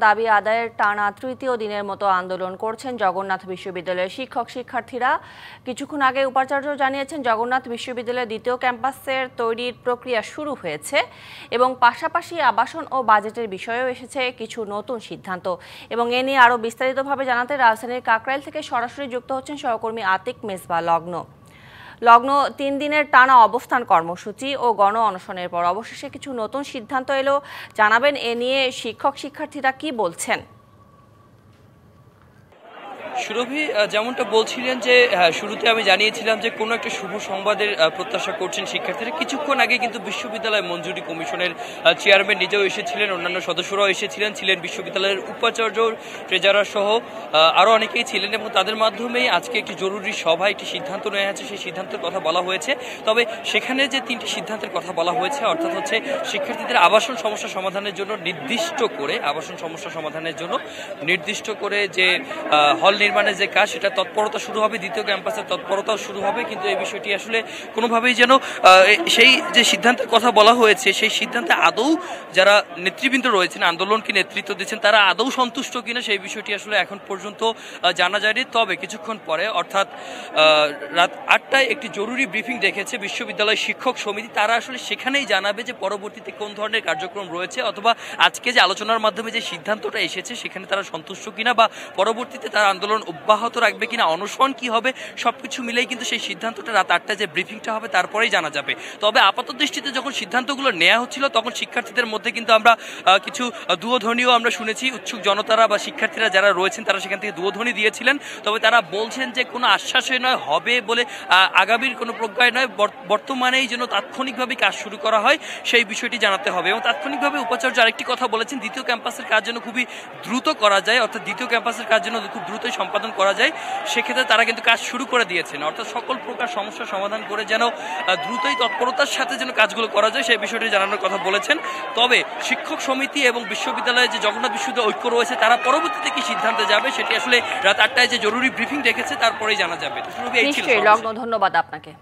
দাবি আদায়ের টানা তৃতীয় দিনের মতো আন্দোলন করছেন জগন্নাথ বিশ্ববিদ্যালয়ের শিক্ষক শিক্ষার্থীরা। কিছুক্ষণ আগে উপাচার্য জানিয়েছেন জগন্নাথ বিশ্ববিদ্যালয়ের দ্বিতীয় ক্যাম্পাসের তৈরির প্রক্রিয়া শুরু হয়েছে এবং পাশাপাশি আবাসন ও বাজেটের বিষয়েও এসেছে কিছু নতুন সিদ্ধান্ত। এবং এ নিয়ে আরও বিস্তারিতভাবে জানাতে রাজধানীর কাকরাইল থেকে সরাসরি যুক্ত হচ্ছেন সহকর্মী আতিক মেজবা। লগ্ন ৩ দিনের টানা অবস্থান কর্মসূচি ও গণ অনশনের পর অবশেষে কিছু নতুন সিদ্ধান্ত এলো, জানাবেন এ নিয়ে শিক্ষক শিক্ষার্থীরা কি বলছেন। সুরভি, যেমনটা বলছিলেন যে শুরুতে আমি জানিয়েছিলাম যে কোনো একটা শুভ সংবাদের প্রত্যাশা করছেন শিক্ষার্থীরা। কিছুক্ষণ আগে কিন্তু বিশ্ববিদ্যালয় মঞ্জুরি কমিশনের চেয়ারম্যান নিজেও এসেছিলেন, অন্যান্য সদস্যরাও এসেছিলেন, বিশ্ববিদ্যালয়ের উপাচার্য, ট্রেজারার সহ আরও অনেকেই ছিলেন এবং তাদের মাধ্যমেই আজকে একটি জরুরি সভায় একটি সিদ্ধান্ত নেওয়া হয়েছে। সেই সিদ্ধান্তের কথা বলা হয়েছে, তবে সেখানে যে 3টি সিদ্ধান্তের কথা বলা হয়েছে, অর্থাৎ হচ্ছে শিক্ষার্থীদের আবাসন সমস্যা সমাধানের জন্য নির্দিষ্ট করে যে হল নির্মাণের যে কাজ, সেটা তৎপরতা শুরু হবে, দ্বিতীয় ক্যাম্পাসের তৎপরতাও শুরু হবে। কিন্তু এই বিষয়টি আসলে কোনোভাবেই যেন সেই যে সিদ্ধান্তের কথা বলা হয়েছে, সেই সিদ্ধান্তে আদৌ যারা নেতৃবৃন্দ রয়েছেন, আন্দোলনকে নেতৃত্ব দিচ্ছেন, তারা আদৌ সন্তুষ্ট কিনা সেই বিষয়টি আসলে এখন পর্যন্ত জানা যায়নি। তবে কিছুক্ষণ পরে, অর্থাৎ রাত 8টায় একটি জরুরি ব্রিফিং ডেকেছে বিশ্ববিদ্যালয় শিক্ষক সমিতি। তারা আসলে সেখানেই জানাবে যে পরবর্তীতে কোন ধরনের কার্যক্রম রয়েছে, অথবা আজকে যে আলোচনার মাধ্যমে যে সিদ্ধান্তটা এসেছে সেখানে তারা সন্তুষ্ট কিনা, বা পরবর্তীতে তারা আন্দোলন অব্যাহত রাখবে কিনা, অনশন কি হবে, সবকিছু মিলেই কিন্তু সেই সিদ্ধান্তটা রাত 8টায় যে ব্রিফিংটা হবে তারপরেই জানা যাবে। তবে আপাত দৃষ্টিতে যখন সিদ্ধান্তগুলো নেওয়া হচ্ছিল তখন শিক্ষার্থীদের মধ্যে কিন্তু আমরা কিছু দুয়োধ্বনিও আমরা শুনেছি। উৎসুক জনতারা বা শিক্ষার্থীরা যারা রয়েছেন তারা সেখান থেকে দুয়োধ্বনি দিয়েছিলেন। তবে তারা বলছেন যে কোনো আশ্বাসে নয়, হবে বলে আগামীর কোনো প্রজ্ঞায় নয়, বর্তমানেই যেন তাৎক্ষণিকভাবে কাজ শুরু করা হয় সেই বিষয়টি জানাতে হবে। এবং তাৎক্ষণিকভাবে উপাচার্য আরেকটি কথা বলেছেন, দ্বিতীয় ক্যাম্পাসের কাজ যেন খুবই দ্রুত করা যায়, অর্থাৎ দ্বিতীয় ক্যাম্পাসের কাজ যেন খুব দ্রুতই সম্পাদন করা যায়। সেক্ষেত্রে তারা কিন্তু কাজ শুরু করে দিয়েছেন, অর্থাৎ সকল প্রকার সমস্যা সমাধান করে যেন দ্রুতই তৎপরতার সাথে যেন কাজগুলো করা যায় সেই বিষয়টি জানানোর কথা বলেছেন। তবে শিক্ষক সমিতি এবং বিশ্ববিদ্যালয়ে যে জগন্নাথ বিশ্ববিদ্যালয় ঐক্য রয়েছে তারা পরবর্তীতে কি সিদ্ধান্তে যাবে সেটি আসলে রাত 8টায় যে জরুরি ব্রিফিং রেখেছে তারপরেই জানা যাবে। নিশ্চয়ই লগ্ন, ধন্যবাদ আপনাকে।